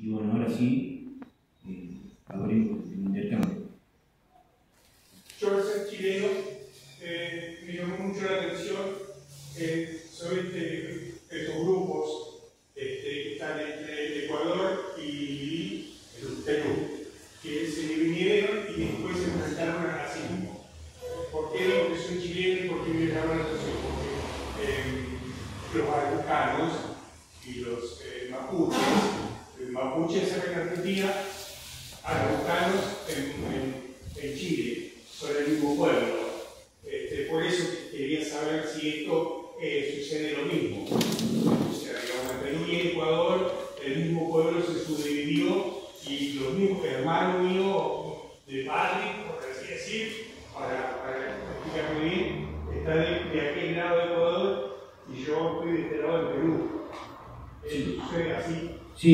Y bueno, ahora sí, abrimos el intercambio. Yo al ser chileno me llamó mucho la atención sobre estos grupos que están entre el Ecuador y el Perú, que se dividieron y después se enfrentaron a sí mismos. ¿Por qué digo que soy chileno y por qué me llama la atención? Porque los araucanos y los mapuches en Argentina, araucanos en Chile, son el mismo pueblo. Por eso quería saber si esto sucede lo mismo. O sea, digamos, en Perú y en Ecuador, el mismo pueblo se subdividió y los mismos hermanos míos de padre, por así decir, para explicarme bien, está de aquel lado de Ecuador y yo estoy de este lado de Perú. ¿Sucede así? Sí,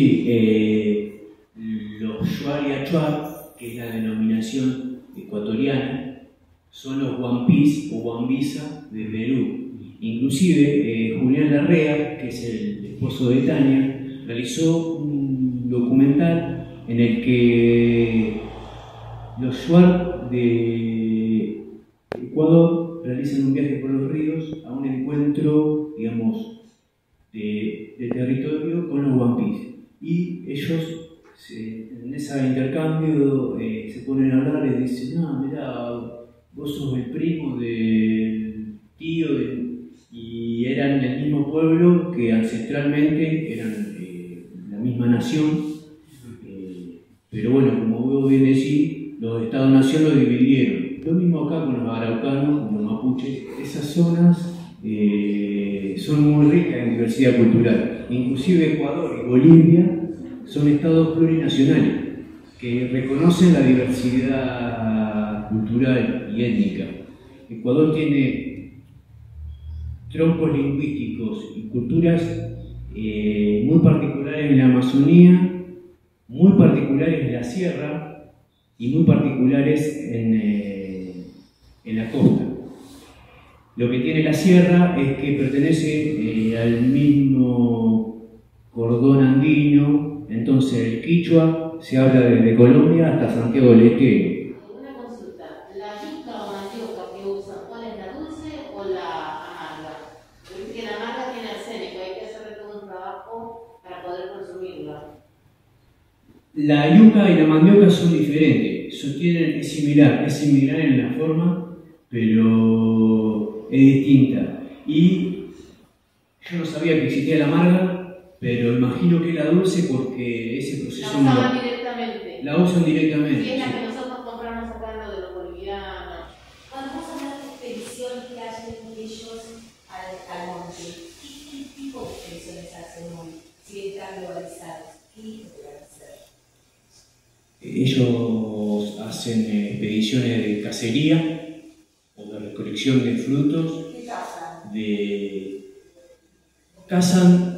los Shuar y Achuar, que es la denominación ecuatoriana, son los Huampis o Huambisa de Perú. Inclusive Julián Larrea, que es el esposo de Tania, realizó un documental en el que los Shuar de Ecuador realizan un viaje por los ríos a un encuentro, digamos, de territorio con los Huampis. Y ellos, en ese intercambio, se ponen a hablar y dicen: no, mira, vos sos el primo del tío, y eran el mismo pueblo que ancestralmente eran la misma nación. Pero bueno, como vos bien decís, los Estados-nación los dividieron. Lo mismo acá con los araucanos, los mapuches. Esas zonas son muy ricas en diversidad cultural. Inclusive Ecuador y Bolivia son estados plurinacionales que reconocen la diversidad cultural y étnica. Ecuador tiene troncos lingüísticos y culturas muy particulares en la Amazonía, muy particulares en la sierra y muy particulares en la costa. Lo que tiene la sierra es que pertenece al mismo cordón andino. Entonces el quichua se habla desde Colombia hasta Santiago del Estero. Una consulta, ¿la yuca o mandioca que usan, cuál es, la dulce o la amarga? Porque la amarga tiene arsénico, hay que hacer todo un trabajo para poder consumirla. La yuca y la mandioca son diferentes, es similar en la forma, pero es distinta. Y yo no sabía que existía la amarga, pero imagino que es la dulce porque ese proceso la usaban directamente. La usan directamente. Sí, es la que nosotros compramos acá en lo de los bolivianos. Cuando vos hablas de expediciones que hacen ellos al monte, ¿qué tipo de expediciones hacen hoy? Si están globalizados, ¿qué pueden hacer? Ellos hacen expediciones de cacería o de recolección de frutos. ¿Qué cazan? Cazan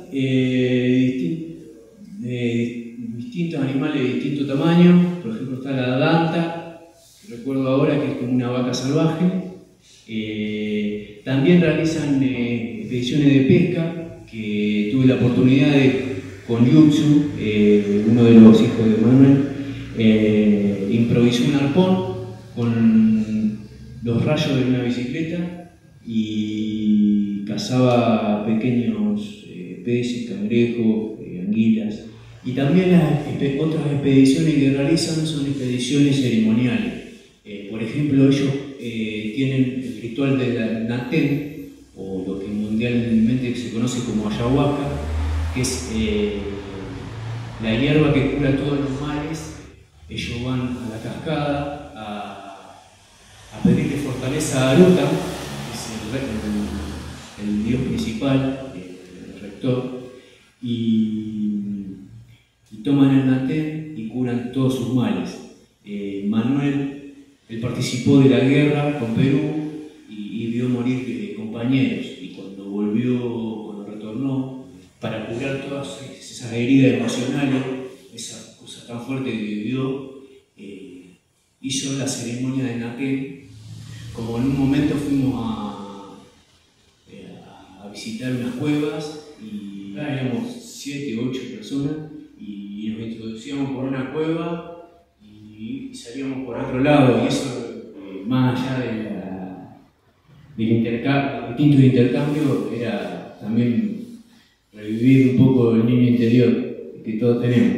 distintos animales de distinto tamaño. Por ejemplo, está la danta, que recuerdo ahora que es como una vaca salvaje. También realizan expediciones de pesca, que tuve la oportunidad con Yutsu, uno de los hijos de Manuel, improvisó un arpón con los rayos de una bicicleta y cazaba pequeños peces, cangrejos, anguilas. Y también las otras expediciones que realizan son expediciones ceremoniales. Por ejemplo, ellos tienen el ritual del natén, o lo que mundialmente se conoce como ayahuasca, que es la hierba que cura todos los males. Ellos van a la cascada a pedirle fortaleza a Aruta, que es el dios principal, el rector, y toman el natén y curan todos sus males. Manuel, él participó de la guerra con Perú y vio morir compañeros, y cuando retornó, para curar todas esas heridas emocionales, esa cosa tan fuerte que vivió, hizo la ceremonia de natén. Como en un momento fuimos a visitar unas cuevas y éramos 7 u 8 personas y nos introdujeron una cueva y salíamos por otro lado, y eso, más allá del instinto de intercambio, era también revivir un poco el niño interior que todos tenemos.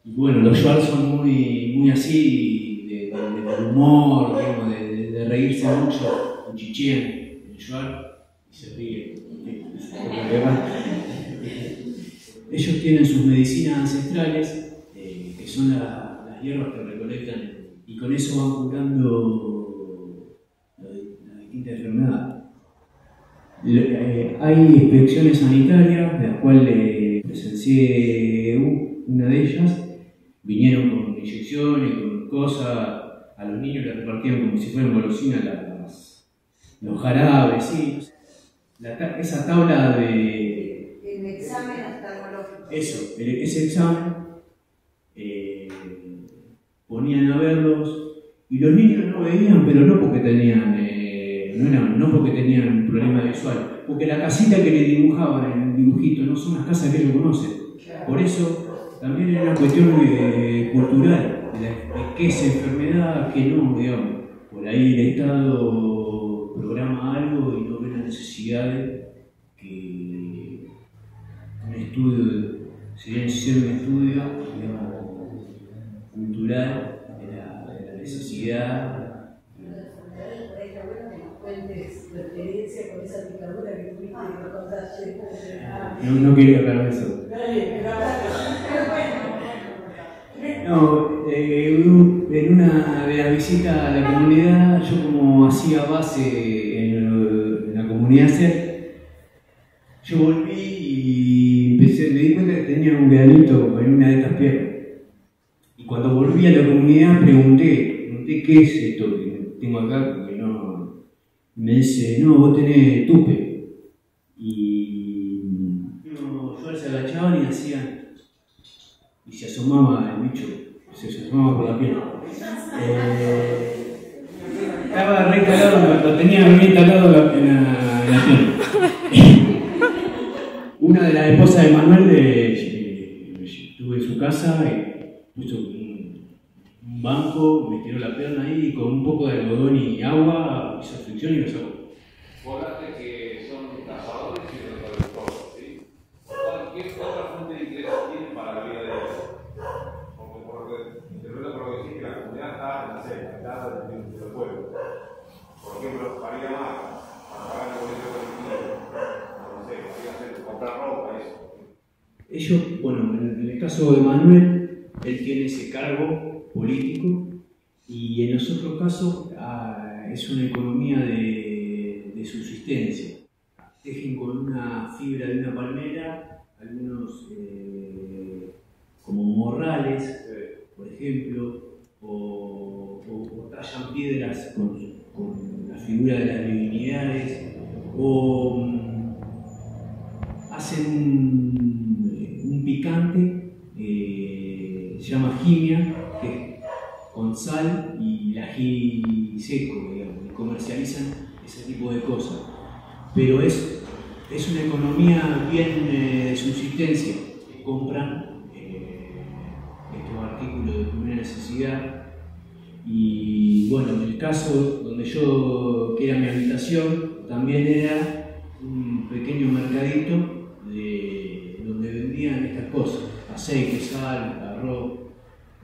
Y bueno, los Shuar son muy así, del humor, digamos, de reírse mucho, cuchichean el Shuar y se ríen. Ellos tienen sus medicinas ancestrales, que son las hierbas que recolectan, y con eso van curando las distintas enfermedades. Hay inspecciones sanitarias, de las cuales presencié una de ellas. Vinieron con inyecciones, con cosas, a los niños les repartían como si fueran golosinas los jarabes, sí. Esa tabla de... El examen oftalmológico. Eso, ese examen, ponían a verlos, y los niños no veían, pero no porque tenían, no porque tenían problema visual, porque la casita que le dibujaban en el dibujito no son las casas que ellos conocen. Por eso también era una cuestión cultural, de qué es enfermedad, qué no, digamos. Por ahí el Estado programa algo y no ve la necesidad de que un estudio, sería necesario un estudio, digamos, cultural de la necesidad. Está bueno que nos cuentes tu experiencia con esa picadura que tuviste y nos contaste. No quería hablar de eso. No, en una de las visitas a la comunidad, yo como hacía base en la comunidad CER, yo volví y me di cuenta que tenía un granito en una de estas piernas. Y cuando volví a la comunidad pregunté qué es esto que tengo acá, porque no. Me dice, no, vos tenés tupe. Y yo se agachaban y hacían. Y se asomaba el bicho, se asomaba por la piel. Estaba re instalado, lo tenía bien instalado en la piel. Una de las esposas de Manuel estuve en su casa y puso un banco, me tiró la pierna ahí y con un poco de algodón y agua hizo fricción y lo sacó. Volaste que son cazadores y recolectores, ¿sí? ¿Qué otra fuente de ingresos tienen para la vida de ellos? Porque interpreto por lo que decís que la comunidad está en la selva, está en el pueblo. Por ejemplo, para ir a mar, para pagar el boleto colectivo, no sé, para ir a hacer, comprar ropa, eso. Ellos, bueno, en el caso de Manuel, él tiene ese cargo político, y en los otros casos es una economía de subsistencia. Tejen con una fibra de una palmera, algunos como morrales, por ejemplo, o tallan piedras con la figura de las divinidades, o hacen un picante, se llama quimia, que es con sal y el ají seco, digamos, y comercializan ese tipo de cosas. Pero es una economía bien de subsistencia, que compran estos artículos de primera necesidad. Y bueno, en el caso donde que era mi habitación, también era un pequeño mercadito donde vendían estas cosas: aceite, sal, arroz,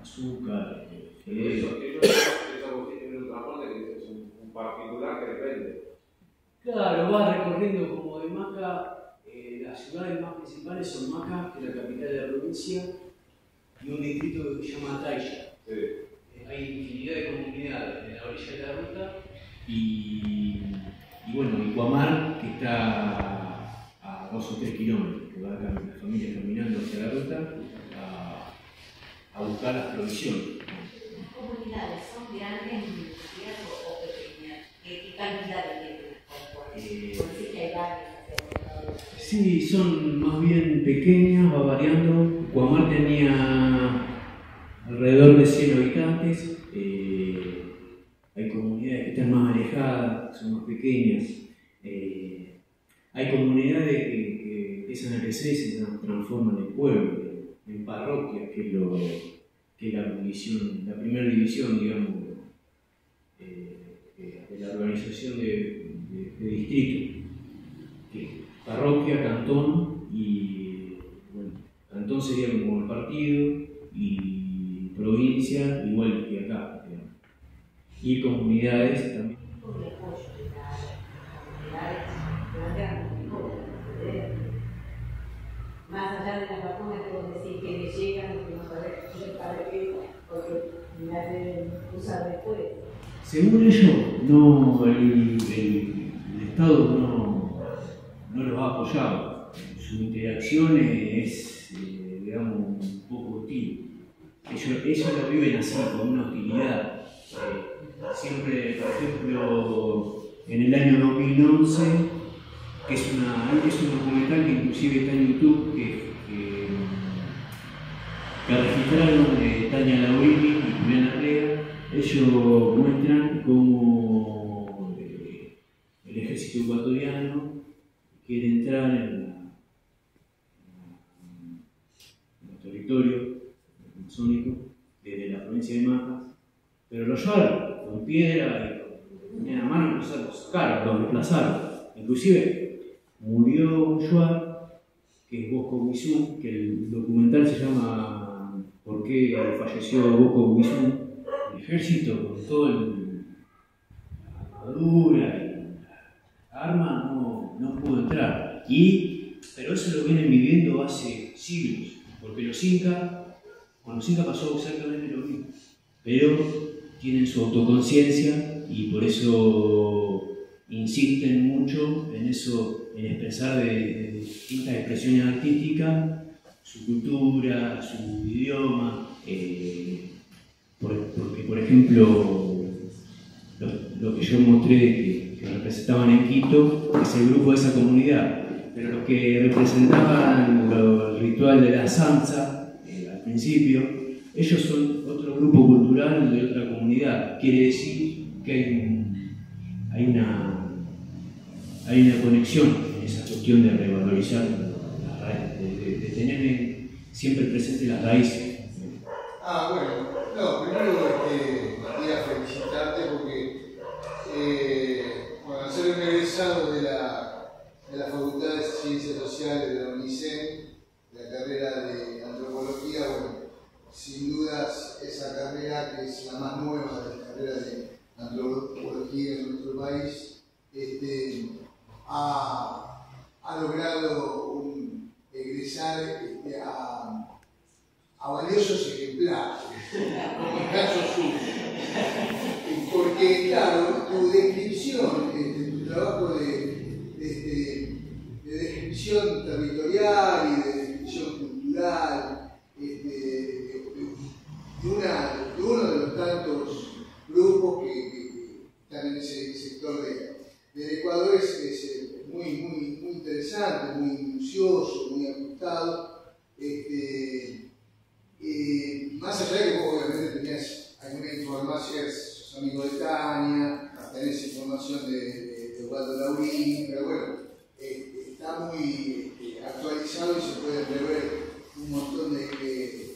azúcar, Eso tiene un transporte que es un particular que depende. Claro, va recorriendo como de Maca. Las ciudades más principales son Maca, que es la capital de la provincia, y un distrito que se llama Tailla. Sí. Hay infinidad de comunidades en la orilla de la ruta, y bueno, y Guamar, que está a 2 o 3 kilómetros, que va la familia caminando hacia la ruta a buscar las provisiones. ¿Las comunidades son grandes, industriales o pequeñas? ¿Qué cantidad tienen? Por decir que hay varias. Sí, son más bien pequeñas, va variando. Guamar tenía alrededor de 100 habitantes. Hay comunidades que están más alejadas, son más pequeñas. Hay comunidades que empiezan a crecer y se transforman en pueblo. en parroquia, que es la división, la primera división, digamos, de la organización de distrito, que es parroquia, cantón y, bueno, cantón sería como el partido y provincia igual que acá, digamos. Y comunidades también. Más allá de las vacunas, debo decir que le llegan y que no saben para qué, porque las deben usar después. Según ellos, no, el Estado no los ha apoyado. Su interacción es, digamos, un poco hostil. Ellos lo viven así, con una hostilidad. Siempre, por ejemplo, en el año 2011, que es un documental que inclusive está en YouTube, que registraron Tania Laurini y Julián Arrega. Ellos muestran cómo el ejército ecuatoriano quiere entrar en el territorio amazónico desde la provincia de Majas, pero los llevaron con piedra y con la mano, los sacaron, los desplazaron. Inclusive murió un Shuar, que es Bosco Guizú, que el documental se llama ¿Por qué falleció Bosco Guizú? El ejército con todo la armadura y la arma no pudo entrar. Pero eso lo vienen viviendo hace siglos, porque con los incas pasó exactamente lo mismo. Pero tienen su autoconciencia y por eso insisten mucho en eso, en expresar de distintas expresiones artísticas su cultura, su idioma, porque por ejemplo lo que yo mostré que representaban en Quito es el grupo de esa comunidad, pero los que representaban el ritual de la Sanza al principio, ellos son otro grupo cultural de otra comunidad. Quiere decir que hay una conexión en esa cuestión de revalorizar las raíces, de tener siempre presente las raíces. Bueno, no, primero quería felicitarte porque al ser un egresado de la Facultad de Ciencias Sociales de la UNICEN, la carrera de Antropología, bueno, sin dudas esa carrera que es la más nueva de las carreras de Antropología en nuestro país, ha logrado egresar a valiosos ejemplares, como el caso suyo. Porque, claro, tu descripción, tu trabajo de descripción territorial y de descripción cultural, de uno de los tantos grupos que están en ese sector del Ecuador es muy interesante, muy minucioso, muy ajustado. Más allá de que vos obviamente tenías alguna información, sos amigo de Tania, tenés información de Waldo Laurini, pero bueno, está muy actualizado y se pueden rever un montón de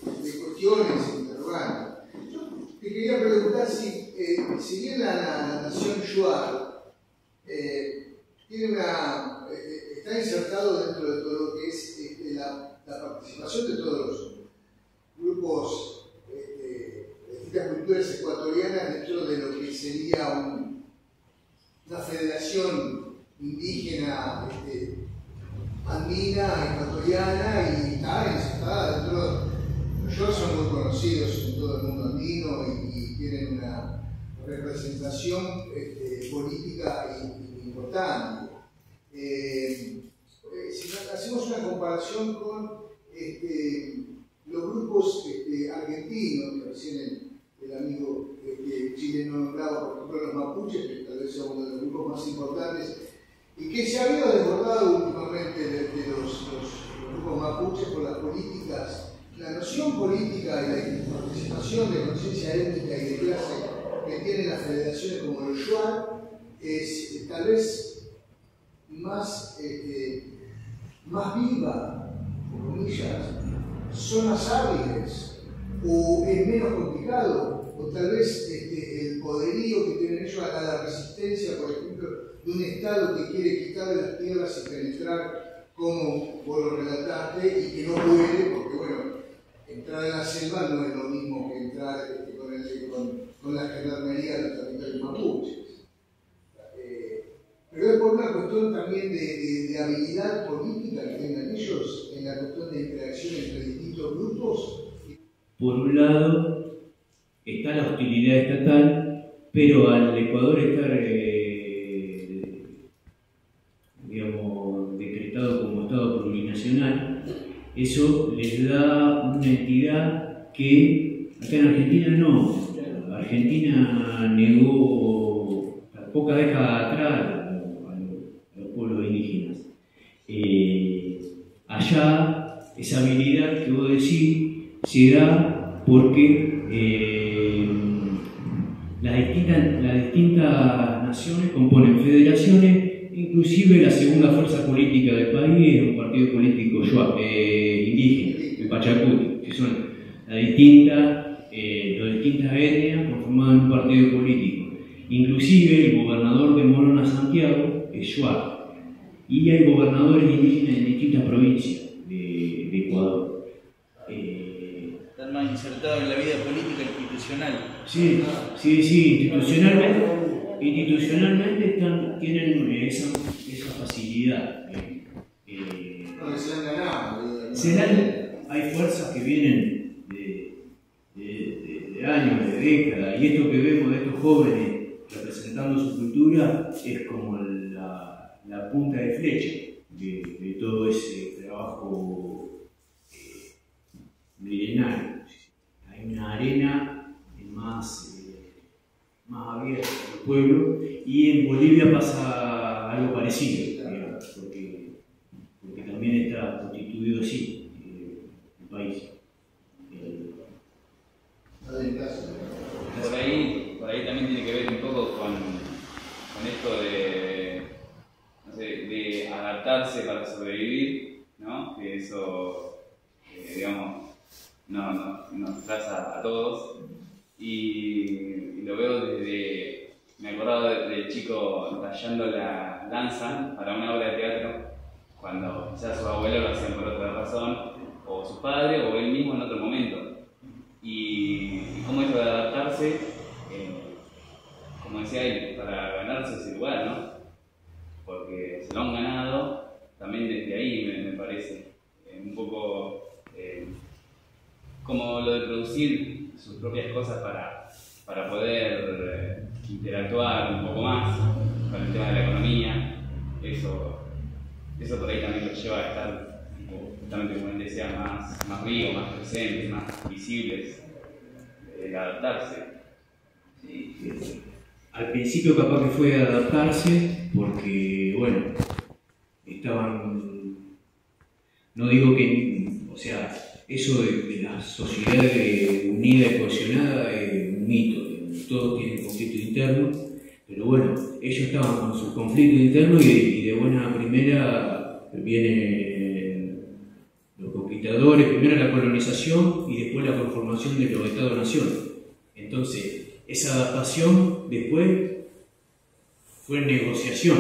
cuestiones e interrogantes. Yo te quería preguntar si bien la nación Shuar está insertado dentro de todo lo que es la participación de todos los grupos de distintas culturas ecuatorianas dentro de lo que sería una federación indígena andina, ecuatoriana, y está insertada dentro. Los Shuar son muy conocidos en todo el mundo andino y tienen una representación política importante. Si hacemos una comparación con los grupos argentinos, que recién el amigo chileno nombraba, por ejemplo, los mapuches, que tal vez sea uno de los grupos más importantes, y que se ha habido desbordado últimamente de los grupos mapuches por las políticas, la noción política y la participación de conciencia étnica y de clase que tienen las federaciones como los Shuar es tal vez más viva, entre comillas, son más hábiles, o es menos complicado, o tal vez el poderío que tienen ellos a la resistencia, por ejemplo, de un Estado que quiere quitarle las tierras y penetrar, como vos lo relataste, y que no puede, porque bueno, entrar en la selva no es lo mismo que entrar con la gendarmería de los territorios mapuches. Pero es por una cuestión también de habilidad política que tengan ellos en la cuestión de interacción entre distintos grupos. Por un lado está la hostilidad estatal, pero al Ecuador estar digamos, decretado como Estado plurinacional, eso les da una entidad que acá en Argentina no. Argentina negó pocas décadas atrás a los pueblos indígenas. Allá esa habilidad que vos decís se da porque las distintas naciones componen federaciones, inclusive la segunda fuerza política del país es un partido político indígena, el Pachacuti, que son las distintas etnias conformadas en un partido político. Inclusive el gobernador de Morona, Santiago, es Shuar, y hay gobernadores indígenas en distintas provincias de Ecuador. Están más insertados en la vida política institucional. Sí, institucionalmente tienen esa facilidad. Se han ganado. Hay fuerzas que vienen de años, de décadas, y esto que vemos de estos jóvenes representando su cultura es como la punta de flecha de todo ese trabajo milenario. Hay una arena más abierta al pueblo, y en Bolivia pasa algo parecido, porque también está constituido así el país. Por ahí también tiene que ver un poco con esto de adaptarse para sobrevivir, ¿no? Que eso, digamos, nos traza a todos. Y lo veo desde, me acordaba de chico rayando la lanza para una obra de teatro, cuando ya sus abuelos lo hacían por otra razón, o su padre, o él mismo en otro momento. Y cómo esto de adaptarse, como decía él, para ganarse ese lugar, ¿no? Porque se lo han ganado, también desde ahí me parece, un poco como lo de producir sus propias cosas para poder interactuar un poco más con el tema de la economía. Eso por ahí también los lleva a estar, justamente como él decía, más vivos, más presentes, más visibles, adaptarse. Sí. Al principio capaz que fue adaptarse porque, bueno, estaban, no digo que, o sea, eso de la sociedad unida y cohesionada es un mito, todos tienen conflictos internos, pero bueno, ellos estaban con sus conflictos internos y de buena primera vienen los conquistadores, primero la colonización y después la conformación de los Estados-nación. Entonces, esa adaptación después fue negociación,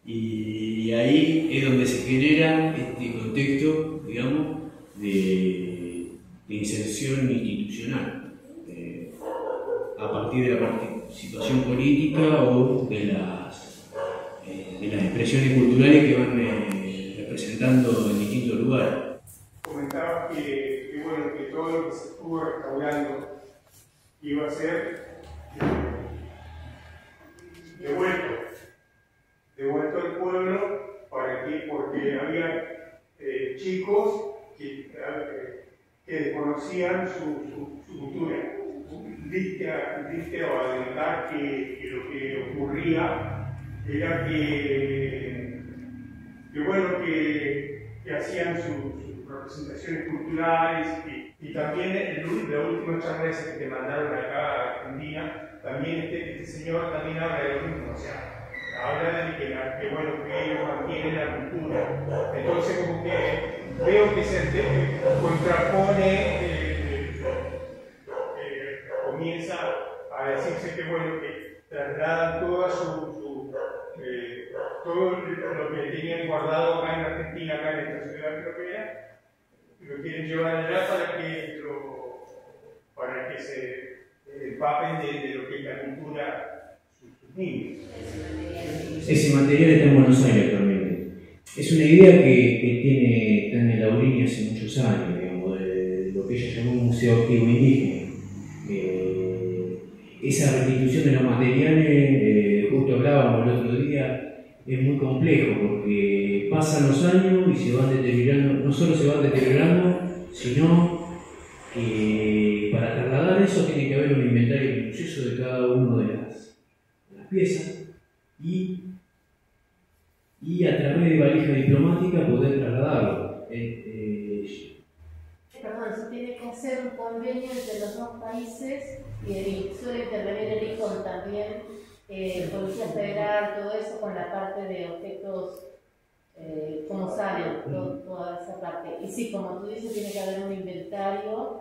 y ahí es donde se genera este contexto, digamos, de inserción institucional, a partir de la participación política o de las expresiones culturales que van representando en distintos lugares. Comentaba que bueno, que todo lo que se estuvo restaurando iba a ser devuelto al pueblo. ¿Para qué? Porque había chicos que desconocían su cultura. Diste o adelantar que lo que ocurría era que hacían sus representaciones culturales, y también la última charla esa que te mandaron acá a Argentina, también este señor también habla de lo mismo, o sea, habla de que ellos mantienen la cultura. Entonces como que veo que se contrapone, comienza a decirse que bueno, que trasladan toda todo lo que tenían guardado acá en Argentina, acá en esta ciudad europea, lo quieren llevar allá para que se empapen de lo que es la cultura sus niños. Ese material está en Buenos Aires actualmente. Es una idea que tiene Tania Laurini hace muchos años, digamos, de lo que ella llamó un museo activo indígena. Esa restitución de los materiales, justo hablábamos el otro día, es muy complejo porque pasan los años y se van deteriorando, no solo se van deteriorando, sino que para trasladar eso tiene que haber un inventario minucioso de cada una de las piezas y a través de valija diplomática poder trasladarlo. Perdón, se tiene que hacer un convenio entre los dos países y suele intervenir el ICON también, Policía Federal, todo eso con la parte de objetos, cómo salen, toda esa parte. Y sí, como tú dices, tiene que haber un inventario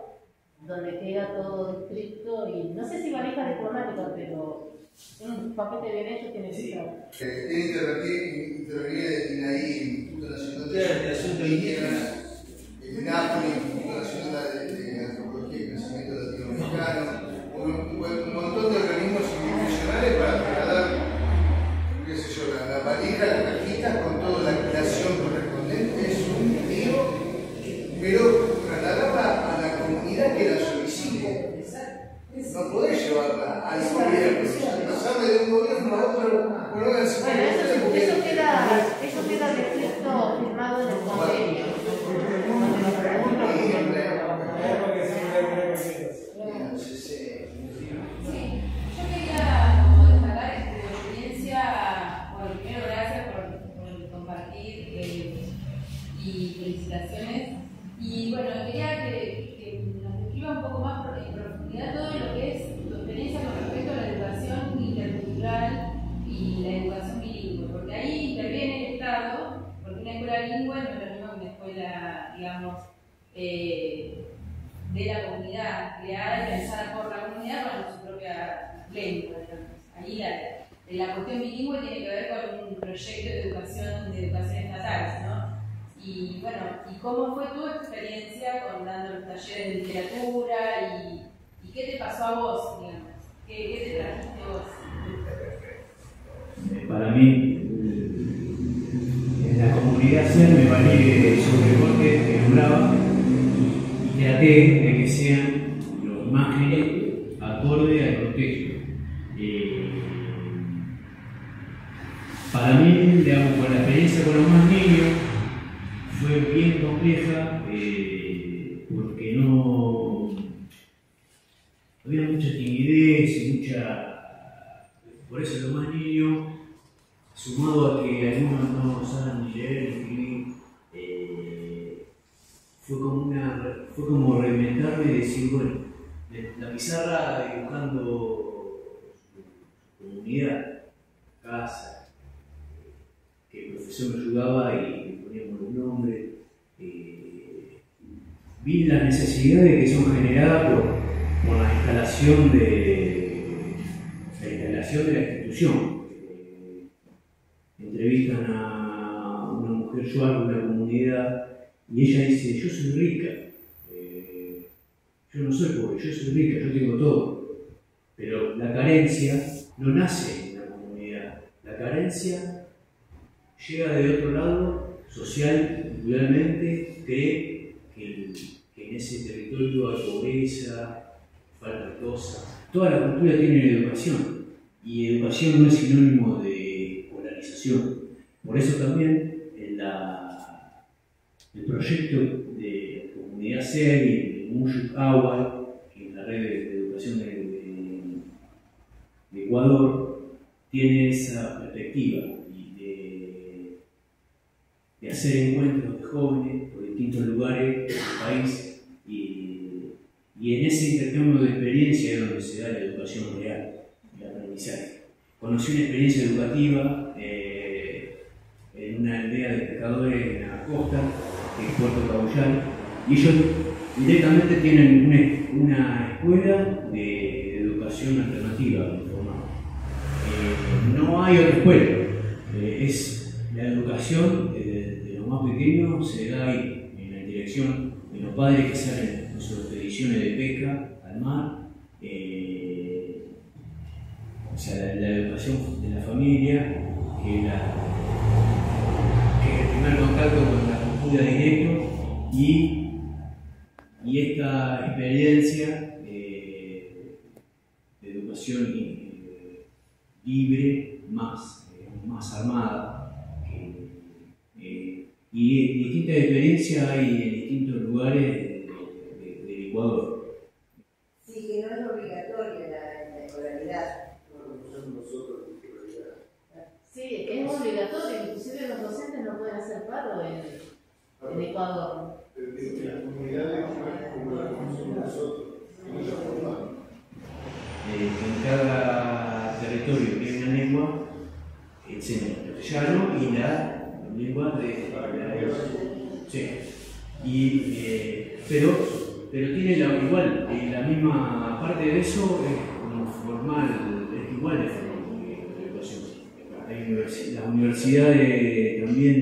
donde queda todo descrito y no sé si valija diplomática, pero un paquete bien hecho tiene que estar. Intervenir en ahí, el Instituto Nacional de Asuntos Indígenas, en Nápoles, el Instituto Nacional de Antropología y Pensamiento Latinoamericano, un montón de organismos institucionales para trasladar, qué sé yo, la valija, las cajitas con toda la creación correspondiente, es un lío, pero trasladarla a la comunidad que la solicite. No podés llevarla al gobierno, pasarle de un gobierno a otro. Bueno, eso queda descrito, firmado en el convenio. Yo quería como destacar tu experiencia, bueno, primero gracias por compartir y felicitaciones. Y bueno, quería que nos describa un poco más en profundidad todo lo que es tu experiencia con respecto a la educación intercultural y la educación bilingüe, porque ahí interviene el Estado, porque una escuela bilingüe no es lo mismo que una escuela, digamos, de la comunidad, creada y pensada por la comunidad con su propia lengua, digamos. Ahí la cuestión bilingüe tiene que ver con un proyecto de educación estatales, ¿no? Y bueno, ¿y cómo fue tu experiencia dando los talleres de literatura y qué te pasó a vos, digamos? ¿Qué te trajiste vos? Para mí, en la comunidad SER me valí sobre cortes que nombraba y traté de que sean lo más directos, acorde al contexto. Para mí, digamos, con la experiencia con los más niños, fue bien compleja porque no había mucha timidez y por eso los más niños, sumado a que algunos no saben ni leer ni escribir, fue como reinventarme y decir, bueno, la pizarra dibujando su comunidad, casa, que el profesor me ayudaba y poníamos los nombres. Vi las necesidades que son generadas por la instalación de la institución. Entrevistan a una mujer yuar de una comunidad y ella dice: yo soy rica, yo no soy pobre, yo soy rica, yo tengo todo. Pero la carencia no nace en la comunidad, la carencia llega de otro lado, social, culturalmente, cree que en ese territorio hay pobreza, falta cosas. Toda la cultura tiene educación, y educación no es sinónimo de polarización. Por eso también el proyecto de Comunidad SER y de Muyuk Awal, que es la red de educación de Ecuador, tiene esa perspectiva de hacer encuentros de jóvenes por distintos lugares del país, y en ese intercambio de experiencia es donde se da la educación real, el aprendizaje. Conocí una experiencia educativa en una aldea de pescadores en la costa, que es Puerto Capital, y ellos directamente tienen una escuela de educación alternativa informal. No hay otra escuela, es la educación de los más pequeños se da ahí, en la dirección de los padres que salen en sus expediciones de pesca al mar. O sea, la educación de la familia, que es el primer contacto con la cultura directo, y esta experiencia de educación libre, más armada, y distintas experiencias hay en distintos lugares del Ecuador. Sí, que no es obligatoria la escolaridad. Sí, es obligatorio, inclusive los docentes no pueden hacer paro en Ecuador. La comunidad de como la conocemos nosotros, no se forma. En cada territorio que hay una lengua, enseñan el castellano y la lengua de la sí. Pero tiene igual, la misma parte de eso es como formal, es igual de formal que la educación. Hay las universidades también,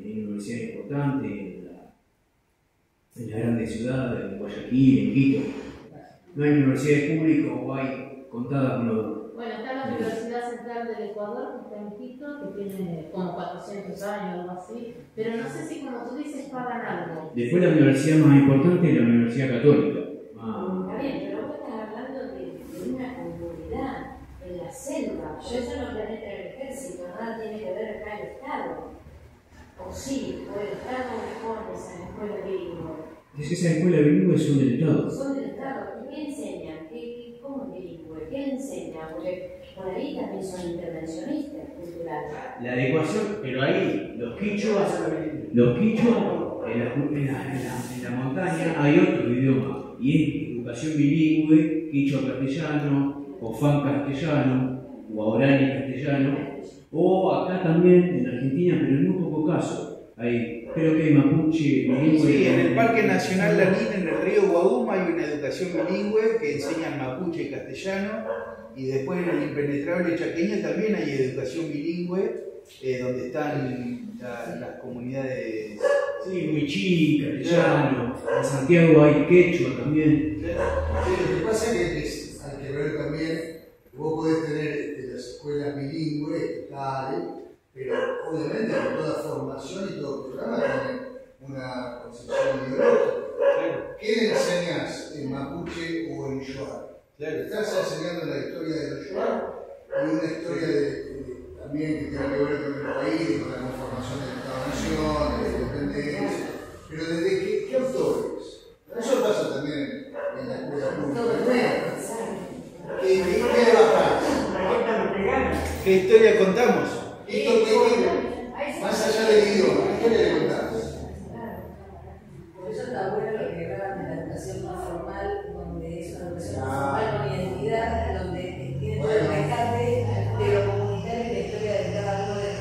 hay universidades importantes en las grandes ciudades, en Guayaquil, en Quito. No hay universidades públicas o hay contadas con los... Bueno, está la Universidad Central del Ecuador, que está en Quito, que tiene como 400 años, algo así, pero no sé si, como tú dices, pagan algo. Después la universidad más importante es la Universidad Católica. Está bien, pero vos estás hablando de una comunidad en la selva. Eso no penetra en el ejército, nada tiene que ver acá el Estado. O sí, o el Estado pone esa escuela bilingüe. Esas escuelas bilingües son del Estado. Son del Estado. ¿Y qué enseñan? ¿Cómo es bilingüe? ¿Qué enseñan? Porque por ahí también son intervencionistas culturales. La adecuación, pero ahí los quichuas en la montaña hay otro idioma, y es educación bilingüe, quichua castellano, o fan castellano, o guaraní castellano, o acá también en Argentina, pero en muy poco caso. Creo que hay mapuche bilingüe. Sí, en el Parque Nacional Lanín, en el río Guaduma, hay una educación bilingüe que enseñan mapuche y castellano, y después en el impenetrable Chaqueña también hay educación bilingüe, donde están las comunidades. Sí, michí, castellano, en Santiago hay quechua también. Sí, lo que pasa es que hay que ver también, vos podés tener las escuelas bilingües, estatales, pero obviamente con toda formación y todo programa tiene una concepción ideológica. ¿Qué le enseñas en mapuche o en shuar? Estás enseñando la historia de los shuar y una historia también que tiene que ver con el país, con la conformación del Estado-Nación, de la independencia. Pero ¿desde qué autores? Eso pasa también en la escuela pública. ¿Qué bajás? ¿Qué historia contamos? Más allá del idioma, ¿qué historia le contás? Por eso está bueno lo que hablaban de la educación no formal, donde es una educación no formal con identidad, donde tiene todo el rescate de lo comunitario y la historia de cada uno de los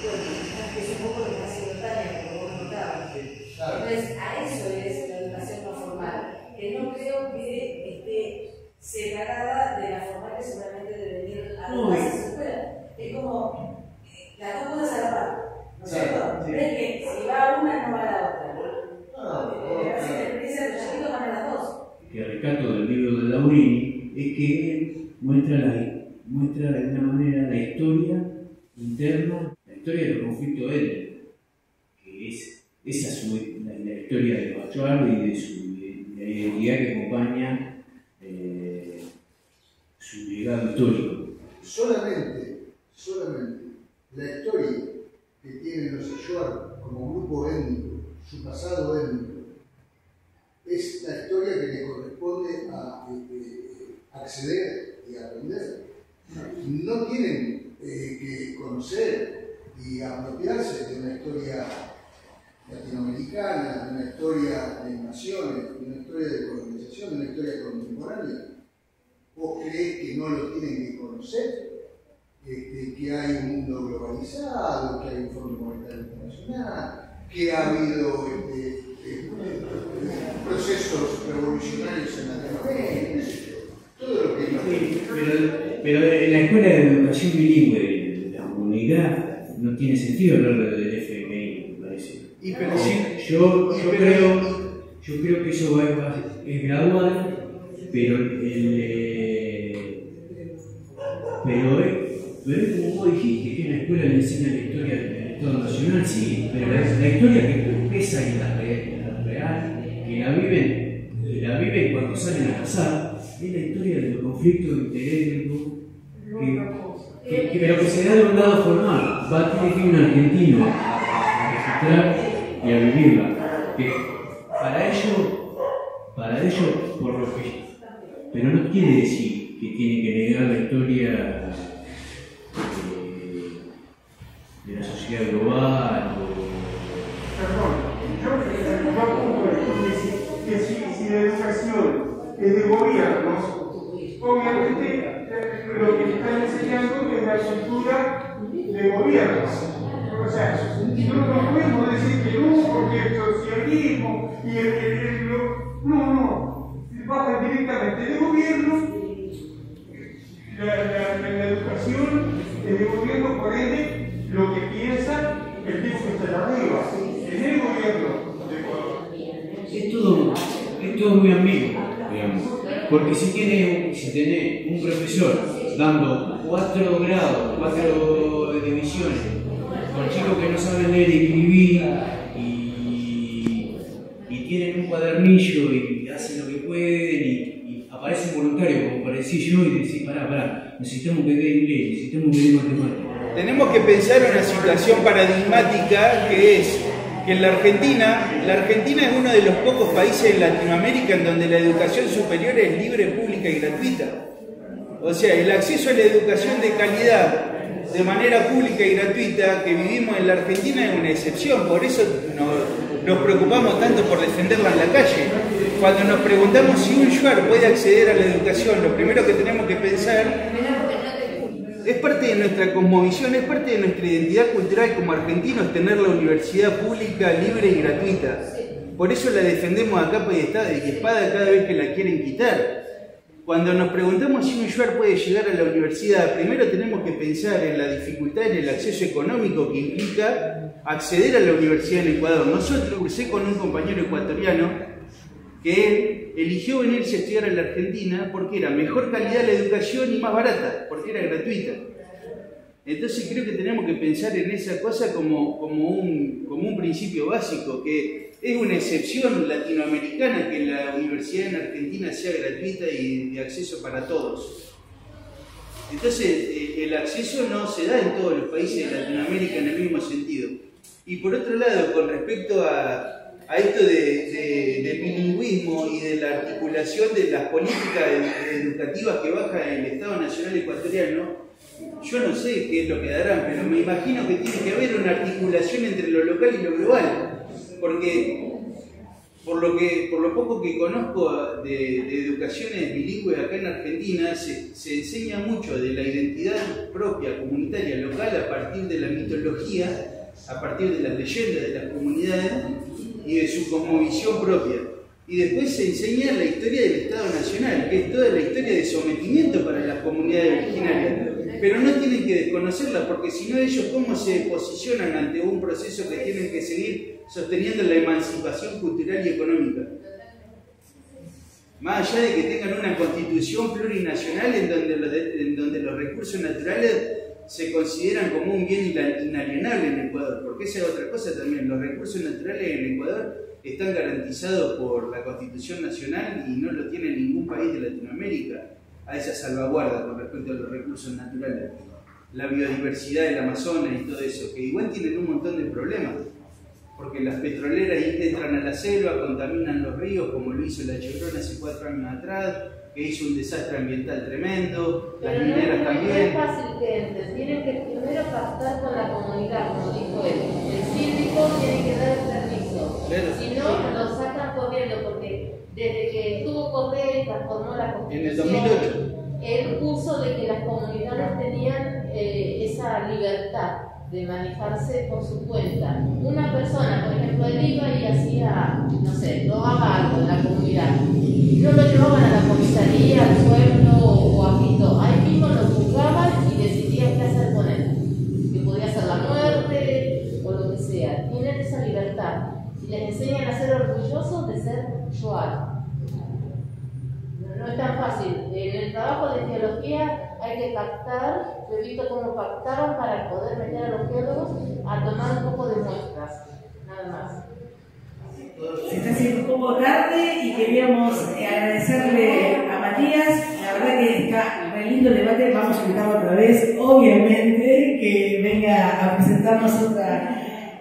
pueblos, que es un poco lo que está haciendo Tania, como vos notabas. Entonces, a eso es la educación no formal, que no creo que esté separada de la formal, que seguramente debe venir a las escuelas. Es como las dos cosas a la par, ¿no es cierto? Sí. Es que si va una, no va la otra. La experiencia de los chiquitos van a las dos. Que rescato del libro de Daurini es que él muestra de alguna manera la historia interna, la historia de los conflictos étnicos, que esa es la historia de los achuaros y de la identidad que acompaña su legado histórico. Solamente la historia que tienen los achuaros como grupo étnico, su pasado étnico, es la historia que le corresponde a acceder y aprender. No tienen que conocer y apropiarse de una historia latinoamericana, de una historia de naciones, de una historia de colonización, de una historia contemporánea. ¿Vos creés que no lo tienen que conocer? Que hay un mundo globalizado, que hay un Fondo Monetario Internacional, que ha habido revolucionarios en Latinoamérica, todo lo que Sí, pero en la escuela de educación bilingüe de la comunidad no tiene sentido hablar del FMI, me parece. Y pero sí, Yo creo que eso es gradual, pero es como vos dijiste, que en la escuela le enseñan la historia del Estado Nacional, sí, pero la historia que pesa y la real, que la viven cuando salen a cazar, es la historia de los conflictos interétnicos, pero que se da de un lado formal. Va a tener que ir un argentino a registrar y a vivirla. Que para ello, por lo que. Pero no quiere decir que tiene que negar la historia de la sociedad global Perdón, yo apunto que si la educación es de gobiernos, obviamente lo que están enseñando es la cultura de gobiernos. O sea, no podemos decir que no, porque el socialismo y no, bajan directamente de gobierno. La educación es de gobierno, por ende, lo que piensa el tipo que está arriba, es el gobierno de Ecuador. es todo muy ambiguo, digamos. Porque si tenés un profesor dando 4 grados, 4 divisiones, con chicos que no saben leer y escribir y tienen un cuadernillo y hacen lo que pueden y aparece un voluntario como parecí yo y decís, pará, necesitamos que dé inglés, necesitamos que dé matemáticas. tenemos que pensar en una situación paradigmática que es que en la Argentina es uno de los pocos países en Latinoamérica en donde la educación superior es libre, pública y gratuita. O sea, el acceso a la educación de calidad de manera pública y gratuita que vivimos en la Argentina es una excepción, por eso nos preocupamos tanto por defenderla en la calle. Cuando nos preguntamos si un yuar puede acceder a la educación, lo primero que tenemos que pensar es parte de nuestra cosmovisión, es parte de nuestra identidad cultural como argentinos tener la universidad pública, libre y gratuita. Por eso la defendemos a capa y espada cada vez que la quieren quitar. Cuando nos preguntamos si un yuar puede llegar a la universidad, primero tenemos que pensar en la dificultad en el acceso económico que implica acceder a la universidad en Ecuador. Nosotros cursé con un compañero ecuatoriano que eligió venirse a estudiar a la Argentina porque era mejor calidad la educación y más barata, porque era gratuita. Entonces creo que tenemos que pensar en esa cosa como un principio básico, que es una excepción latinoamericana que la universidad en Argentina sea gratuita y de acceso para todos. Entonces el acceso no se da en todos los países de Latinoamérica en el mismo sentido. Y por otro lado, con respecto a esto de bilingüismo y de la articulación de las políticas educativas que baja el Estado Nacional Ecuatoriano, yo no sé qué es lo que darán, pero me imagino que tiene que haber una articulación entre lo local y lo global, porque por lo poco que conozco de educaciones bilingües acá en Argentina, se enseña mucho de la identidad propia, comunitaria, local, a partir de la mitología, a partir de las leyendas de las comunidades y de su cosmovisión propia. Y después se enseña la historia del Estado Nacional, que es toda la historia de sometimiento para las comunidades originarias. Pero no tienen que desconocerla, porque si no ellos cómo se posicionan ante un proceso que tienen que seguir sosteniendo la emancipación cultural y económica. Más allá de que tengan una constitución plurinacional en donde los recursos naturales se consideran como un bien inalienable en Ecuador, porque esa es otra cosa también, los recursos naturales en Ecuador están garantizados por la Constitución Nacional y no lo tiene ningún país de Latinoamérica a esa salvaguarda con respecto a los recursos naturales, la biodiversidad del Amazonas y todo eso, que igual tienen un montón de problemas, porque las petroleras entran a la selva, contaminan los ríos, como lo hizo la Chevron hace 4 años atrás, que hizo un desastre ambiental tremendo, las mineras también. No es fácil que entren, tienen que primero pactar con la comunidad, como dijo él. El síndico tiene que dar el permiso, Claro. Si no, lo sacan corriendo, porque desde que estuvo Correa y transformó la En el Constitución, 2008. él puso de que las comunidades tenían esa libertad de manejarse por su cuenta. Una persona, por ejemplo, él iba y hacía, no sé, robaba algo en la comunidad. no lo llevaban a la comisaría, al pueblo o a Quito. Ahí mismo lo juzgaban y decidían qué hacer con él. Que podía ser la muerte o lo que sea. Tienen esa libertad. Y les enseñan a ser orgullosos de ser Shoah. No es tan fácil. En el trabajo de geología hay que pactar. Yo he visto cómo pactaban para poder meter a los geólogos a tomar un poco de muestras. Nada más. Se está haciendo un poco tarde y queríamos agradecerle a Matías. La verdad que está re lindo el debate. Vamos a invitarlo otra vez, obviamente, que venga a presentarnos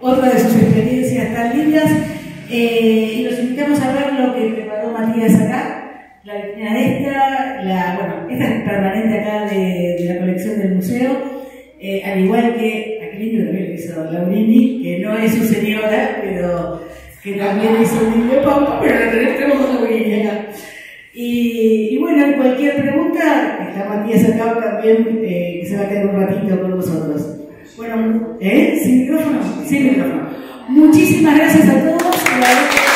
otra de sus experiencias tan lindas. Y los invitamos a ver lo que preparó Matías acá. La vitrina esta es permanente acá de la colección del museo, al igual que aquel libro también lo hizo Laurini, que no es su señora, pero que también hizo un libro de papa, pero la tenemos a Laurini acá. Y bueno, cualquier pregunta, está Matías acá también, que se va a quedar un ratito con nosotros. Bueno, ¿sin micrófono? Sin micrófono. Muchísimas gracias a todos.